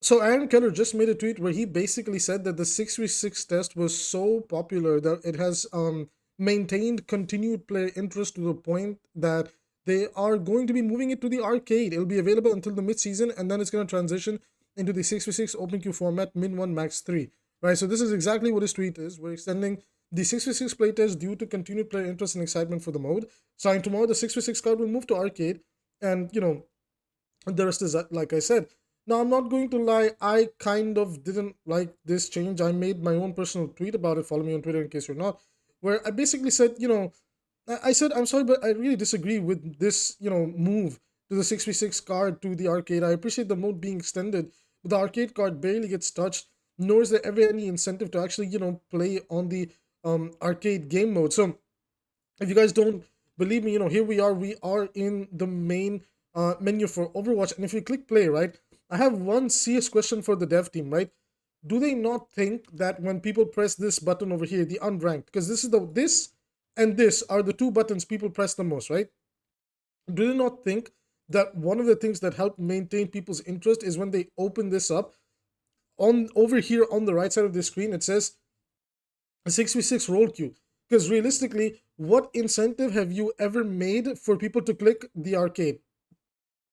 So Aaron Keller just made a tweet where he basically said that the 6v6 test was so popular that it has maintained continued player interest to the point that they are going to be moving it to the arcade. It'll be available until the mid-season, and then it's going to transition into the 6v6 open queue format, min 1, max 3. Right, so this is exactly what his tweet is. We're extending the 6v6 playtest due to continued player interest and excitement for the mode. Starting tomorrow, the 6v6 card will move to arcade, and the rest is like I said. Now, I'm not going to lie, I kind of didn't like this change. I made my own personal tweet about it. Follow me on Twitter in case you're not. Where I basically said, I said, I'm sorry, but I really disagree with this, move to the 6v6 card to the arcade. I appreciate the mode being extended, but the arcade card barely gets touched, nor is there ever any incentive to actually, play on the arcade game mode. So, if you guys don't believe me, here we are in the main menu for Overwatch, and if you click play, right, I have one CS question for the dev team, right? Do they not think that when people press this button over here, the unranked, because this and this are the two buttons people press the most, right? Do they not think that one of the things that help maintain people's interest is when they open this up on over here on the right side of the screen, it says 6v6 roll queue. Because realistically, what incentive have you ever made for people to click the arcade?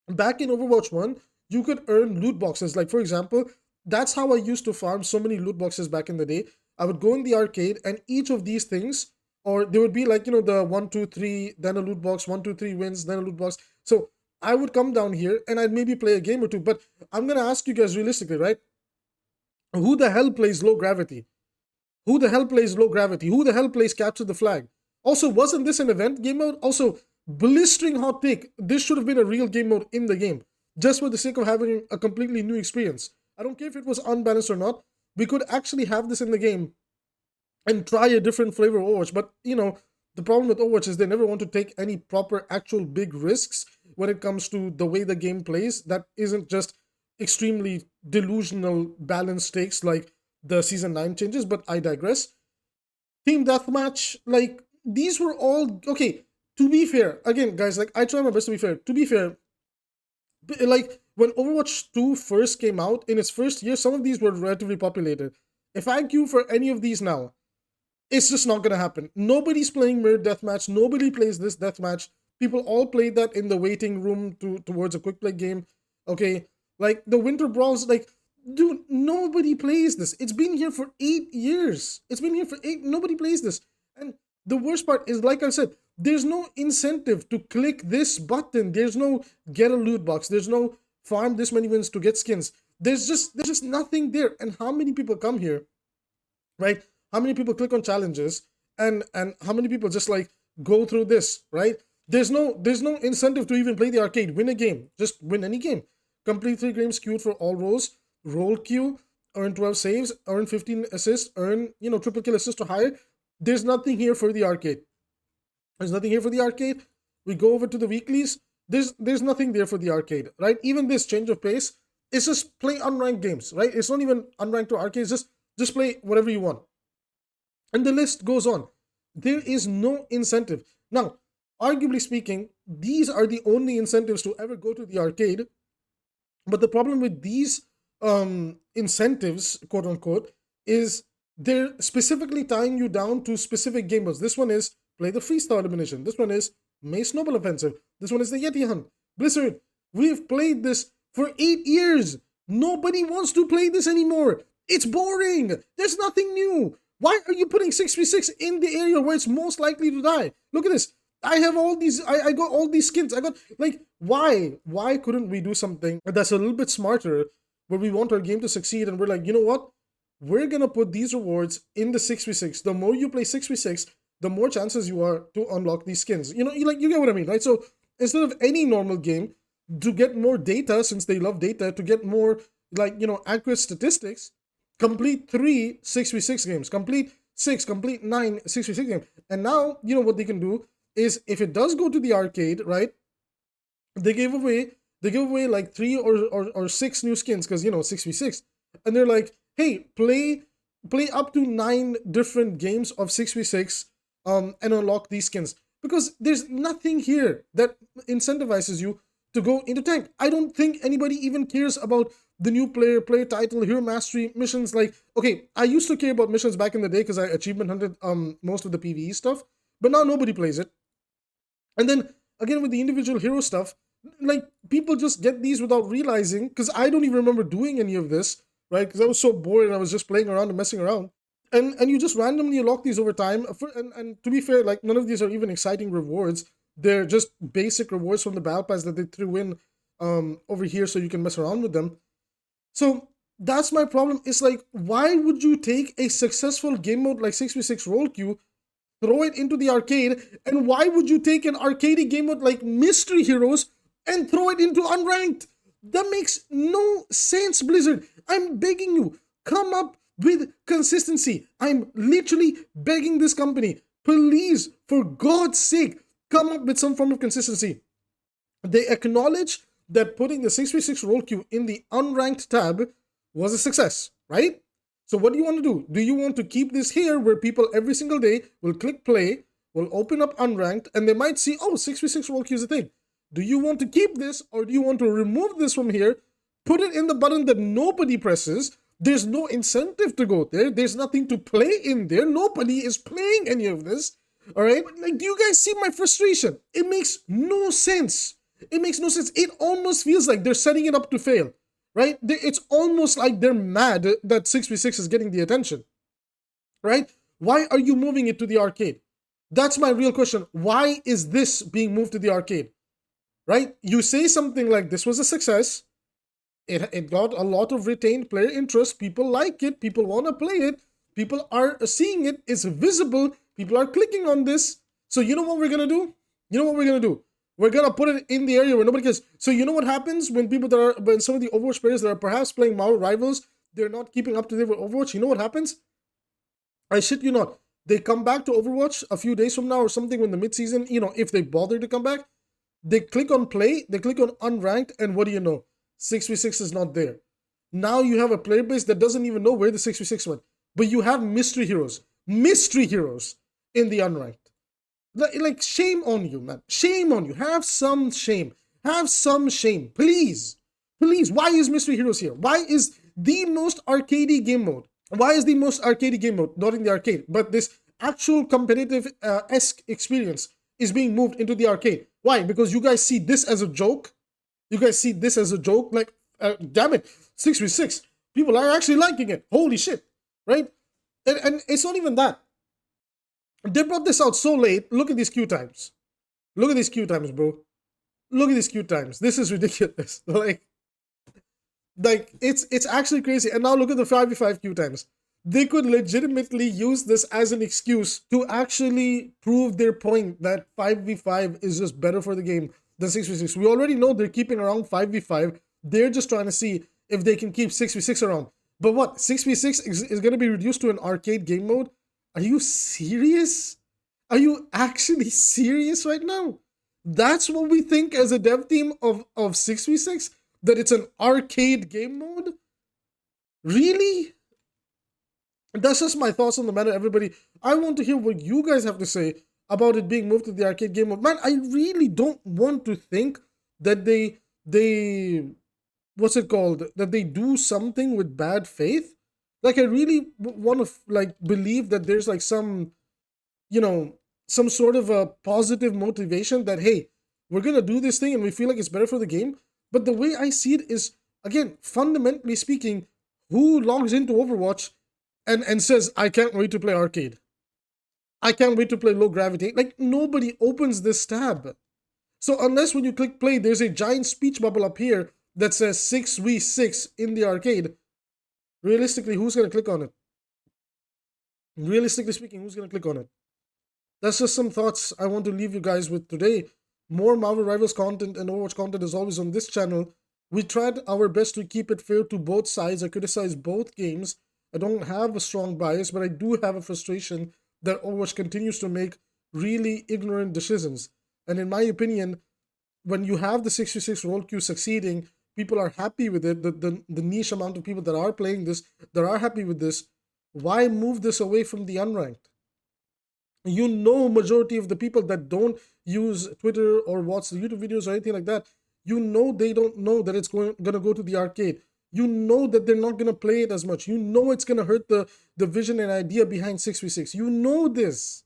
Back in Overwatch 1, you could earn loot boxes. Like, for example, that's how I used to farm so many loot boxes back in the day. I would go in the arcade, and each of these things, or there would be like, the 1, 2, 3, then a loot box, 1, 2, 3 wins, then a loot box. So I would come down here and I'd maybe play a game or two. But I'm going to ask you guys realistically, right? Who the hell plays low gravity? Who the hell plays low gravity? Who the hell plays capture the flag? Also, wasn't this an event game mode? Also, blistering hot take, this should have been a real game mode in the game, just for the sake of having a completely new experience. I don't care if it was unbalanced or not. We could actually have this in the game and try a different flavor of Overwatch. But, the problem with Overwatch is they never want to take any proper, actual big risks when it comes to the way the game plays. That isn't just extremely delusional balance stakes like the Season 9 changes, but I digress. Team Deathmatch, like, these were all... Okay, to be fair, again, guys, like, I try my best to be fair. To be fair, like, when Overwatch 2 first came out, in its first year, some of these were relatively populated. If I queue for any of these now, it's just not gonna happen. Nobody's playing Mirror Deathmatch. Nobody plays this deathmatch. People all play that in the waiting room towards a quick play game. Okay, like the Winter Brawls, like, dude, nobody plays this. It's been here for 8 years. It's been here for 8. Nobody plays this. And the worst part is, like I said, there's no incentive to click this button. There's no get a loot box. There's no farm this many wins to get skins. There's just nothing there. And how many people come here, right? How many people click on challenges, and how many people just like go through this, right? There's no incentive to even play the arcade. Win a game. Just win any game. Complete 3 games queued for all roles. Roll queue. Earn 12 saves. Earn 15 assists. Earn, triple kill assist or higher. There's nothing here for the arcade. There's nothing here for the arcade. We go over to the weeklies. There's nothing there for the arcade, right? Even this change of pace, it's just play unranked games, right? It's not even unranked to arcade. It's just play whatever you want. And the list goes on. There is no incentive. Now, arguably speaking, these are the only incentives to ever go to the arcade. But the problem with these incentives, quote unquote, is they're specifically tying you down to specific game modes. This one is play the freestyle elimination. This one is Mace Noble Offensive. This one is the Yeti Hunt. Blizzard, we've played this for 8 years. Nobody wants to play this anymore. It's boring. There's nothing new. Why are you putting 6v6 in the area where it's most likely to die? Look at this. I have all these, I got all these skins. I got, like, why? Why couldn't we do something that's a little bit smarter where we want our game to succeed and we're like, you know what? We're going to put these rewards in the 6v6. The more you play 6v6, the more chances you are to unlock these skins. You get what I mean, right? So instead of any normal game, to get more data, since they love data, to get more, like, accurate statistics, complete 3 6v6 games, complete 6, complete 9 6v6 games. And now, what they can do is, if it does go to the arcade, right, they give away like 3 or 6 new skins, because 6v6, and they're like, hey, play up to 9 different games of 6v6 and unlock these skins, because there's nothing here that incentivizes you to go into tank. I don't think anybody even cares about the new player title, hero mastery, missions. Like, okay, I used to care about missions back in the day because I achievement hunted most of the PvE stuff, but now nobody plays it. And then again with the individual hero stuff, like people just get these without realizing, because I don't even remember doing any of this, right? Because I was so bored and I was just playing around and messing around. And you just randomly unlock these over time. And to be fair, like none of these are even exciting rewards. They're just basic rewards from the battle pass that they threw in over here so you can mess around with them. So that's my problem. It's like, why would you take a successful game mode like 6v6 role queue, throw it into the arcade, and why would you take an arcade game mode like Mystery Heroes and throw it into unranked? That makes no sense, Blizzard. I'm begging you, come up with consistency. I'm literally begging this company, please, for God's sake, come up with some form of consistency. They acknowledge that putting the 6v6 role queue in the unranked tab was a success, right? So what do you want to do? Do you want to keep this here where people every single day will click play, will open up unranked, and they might see, oh, 6v6 role queue is a thing. Do you want to keep this, or do you want to remove this from here, put it in the button that nobody presses? There's no incentive to go there. There's nothing to play in there. Nobody is playing any of this, all right? Like, do you guys see my frustration? It makes no sense. It makes no sense. It almost feels like they're setting it up to fail, right? It's almost like they're mad that 6v6 is getting the attention, right? Why are you moving it to the arcade? That's my real question. Why is this being moved to the arcade, right? You say something like this was a success. It got a lot of retained player interest. People like it. People want to play it. People are seeing it. It's visible. People are clicking on this. So you know what we're going to do? You know what we're going to do? We're going to put it in the area where nobody cares. So you know what happens when when some of the Overwatch players that are perhaps playing Marvel Rivals, they're not keeping up to date with Overwatch. You know what happens? I shit you not. They come back to Overwatch a few days from now or something when the mid-season, if they bother to come back, they click on play, they click on unranked, and what do you know? 6v6 is not there. Now you have a player base that doesn't even know where the 6v6 went. But you have mystery heroes in the unranked. Like, shame on you, man. Shame on you. Have some shame. Have some shame. Please. Please. Why is Mystery Heroes here? Why is the most arcadey game mode? Why is the most arcadey game mode not in the arcade, but this actual competitive-esque experience is being moved into the arcade? Why? Because you guys see this as a joke? You guys see this as a joke? Like, damn it, 6v6. People are actually liking it. Holy shit, right? And it's not even that. They brought this out so late. Look at these queue times. Look at these queue times, bro. Look at these queue times. This is ridiculous. Like it's actually crazy. And now look at the 5v5 queue times. They could legitimately use this as an excuse to actually prove their point that 5v5 is just better for the game than 6v6. We already know they're keeping around 5v5. They're just trying to see if they can keep 6v6 around. But what? 6v6 is going to be reduced to an arcade game mode? Are you serious? Are you actually serious right now? That's what we think as a dev team of 6v6? That it's an arcade game mode? Really? That's just my thoughts on the matter, everybody. I want to hear what you guys have to say about it being moved to the arcade game mode. Man, I really don't want to think that they what's it called? That they do something with bad faith. Like, I really want to believe that there's like some sort of a positive motivation that, hey, we're gonna do this thing and we feel like it's better for the game. But the way I see it is, again, fundamentally speaking, who logs into Overwatch and says, I can't wait to play arcade. I can't wait to play low gravity. Like, nobody opens this tab. So unless when you click play, there's a giant speech bubble up here that says 6v6 in the arcade, realistically, who's going to click on it? Realistically speaking, who's going to click on it? That's just some thoughts I want to leave you guys with today. More Marvel Rivals content and Overwatch content is always on this channel. We tried our best to keep it fair to both sides. I criticize both games. I don't have a strong bias, but I do have a frustration that Overwatch continues to make really ignorant decisions. And in my opinion, when you have the 6v6 role queue succeeding, people are happy with it, the niche amount of people that are playing this, that are happy with this, why move this away from the unranked? You know, majority of the people that don't use Twitter or watch the YouTube videos or anything like that, you know they don't know that it's going to go to the arcade. You know that they're not going to play it as much. You know it's going to hurt the vision and idea behind 6v6. You know this.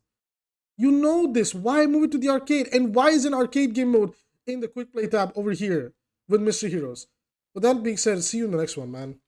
You know this. Why move it to the arcade? And why is an arcade game mode in the quick play tab over here with Mystery Heroes? With that being said, see you in the next one, man.